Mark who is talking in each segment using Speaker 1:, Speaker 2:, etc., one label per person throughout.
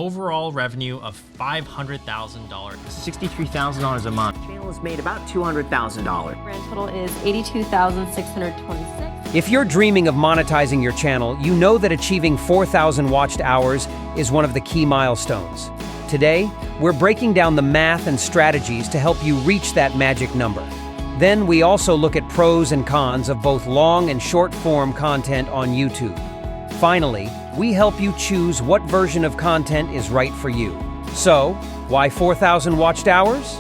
Speaker 1: overall revenue of $500,000.
Speaker 2: $63,000 a month. Channel has made about $200,000.
Speaker 3: Grand total is $82,626.
Speaker 4: If you're dreaming of monetizing your channel, you know that achieving 4,000 watched hours is one of the key milestones. Today, we're breaking down the math and strategies to help you reach that magic number. Then we also look at pros and cons of both long and short-form content on YouTube. Finally, we help you choose what version of content is right for you. So, why 4,000 watched hours?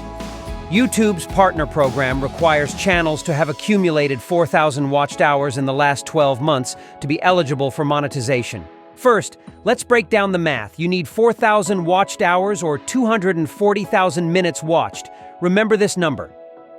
Speaker 4: YouTube's partner program requires channels to have accumulated 4,000 watched hours in the last 12 months to be eligible for monetization. First, let's break down the math. You need 4,000 watched hours or 240,000 minutes watched. Remember this number.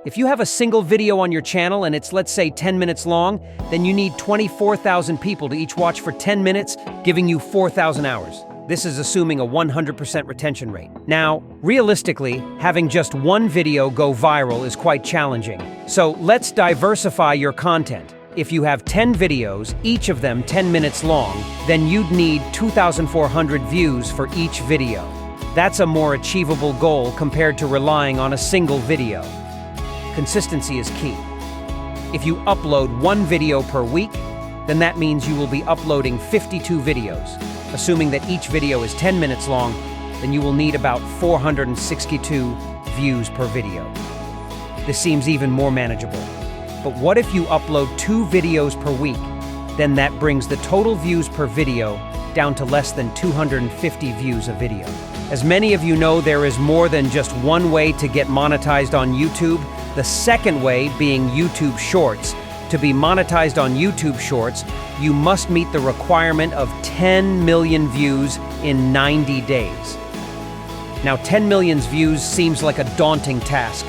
Speaker 4: If you have a single video on your channel and it's, let's say, 10 minutes long, then you need 24,000 people to each watch for 10 minutes, giving you 4,000 hours. This is assuming a 100% retention rate. Now, realistically, having just one video go viral is quite challenging. So let's diversify your content. If you have 10 videos, each of them 10 minutes long, then you'd need 2,400 views for each video. That's a more achievable goal compared to relying on a single video. Consistency is key. If you upload one video per week, then that means you will be uploading 52 videos. Assuming that each video is 10 minutes long, then you will need about 462 views per video. This seems even more manageable. But what if you upload 2 videos per week? Then that brings the total views per video down to less than 250 views a video. As many of you know, there is more than just one way to get monetized on YouTube. The second way being YouTube Shorts. To be monetized on YouTube Shorts, you must meet the requirement of 10 million views in 90 days. Now, 10 million views seems like a daunting task,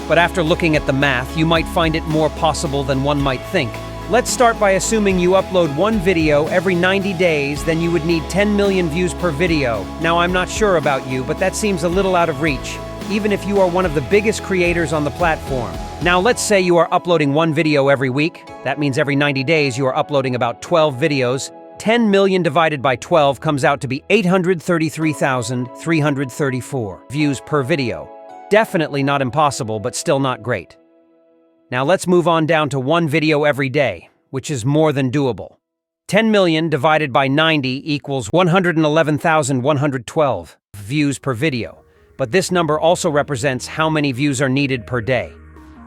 Speaker 4: but after looking at the math, you might find it more possible than one might think. Let's start by assuming you upload one video every 90 days, then you would need 10 million views per video. Now, I'm not sure about you, but that seems a little out of reach, even if you are one of the biggest creators on the platform. Now, let's say you are uploading one video every week. That means every 90 days you are uploading about 12 videos. 10 million divided by 12 comes out to be 833,334 views per video. Definitely not impossible, but still not great. Now let's move on down to one video every day, which is more than doable. 10 million divided by 90 equals 111,112 views per video. But this number also represents how many views are needed per day.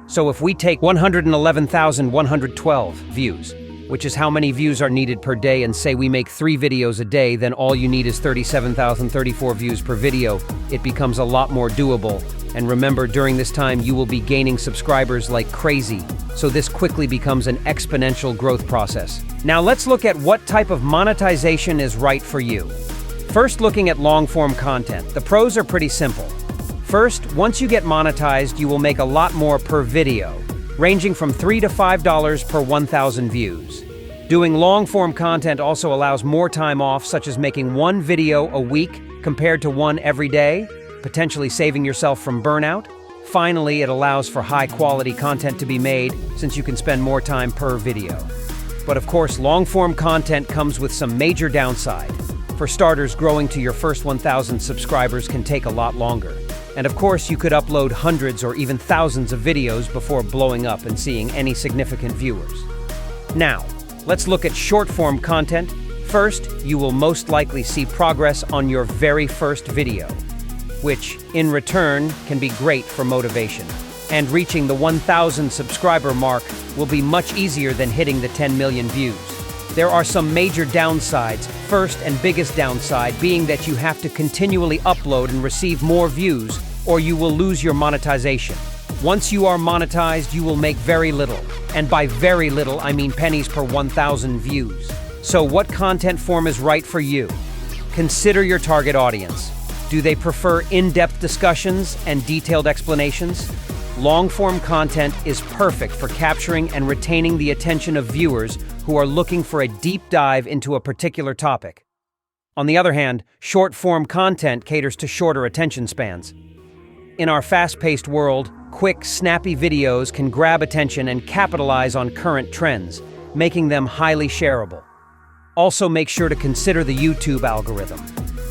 Speaker 4: So if we take 111,112 views, which is how many views are needed per day, and say we make 3 videos a day, then all you need is 37,034 views per video. It becomes a lot more doable. And remember, during this time, you will be gaining subscribers like crazy. So this quickly becomes an exponential growth process. Now let's look at what type of monetization is right for you. First, looking at long-form content. The pros are pretty simple. First, once you get monetized, you will make a lot more per video, ranging from $3 to $5 per 1,000 views. Doing long-form content also allows more time off, such as making one video a week compared to one every day, potentially saving yourself from burnout. Finally, it allows for high-quality content to be made, since you can spend more time per video. But of course, long-form content comes with some major downside. For starters, growing to your first 1,000 subscribers can take a lot longer. And of course, you could upload hundreds or even thousands of videos before blowing up and seeing any significant viewers. Now, let's look at short-form content. First, you will most likely see progress on your very first video, which, in return, can be great for motivation. And reaching the 1,000 subscriber mark will be much easier than hitting the 10 million views. There are some major downsides. First and biggest downside being that you have to continually upload and receive more views, or you will lose your monetization. Once you are monetized, you will make very little. And by very little, I mean pennies per 1,000 views. So what content form is right for you? Consider your target audience. Do they prefer in-depth discussions and detailed explanations? Long-form content is perfect for capturing and retaining the attention of viewers who are looking for a deep dive into a particular topic. On the other hand, short-form content caters to shorter attention spans. In our fast-paced world, quick, snappy videos can grab attention and capitalize on current trends, making them highly shareable. Also, make sure to consider the YouTube algorithm.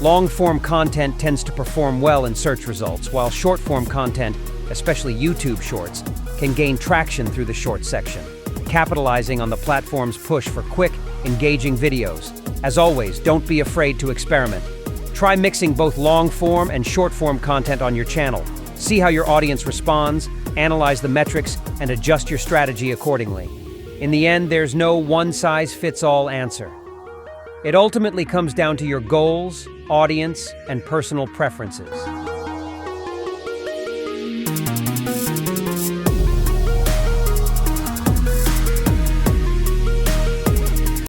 Speaker 4: Long-form content tends to perform well in search results, while short-form content, especially YouTube Shorts, can gain traction through the short section, capitalizing on the platform's push for quick, engaging videos. As always, don't be afraid to experiment. Try mixing both long-form and short-form content on your channel. See how your audience responds, analyze the metrics, and adjust your strategy accordingly. In the end, there's no one-size-fits-all answer. It ultimately comes down to your goals, audience, and personal preferences.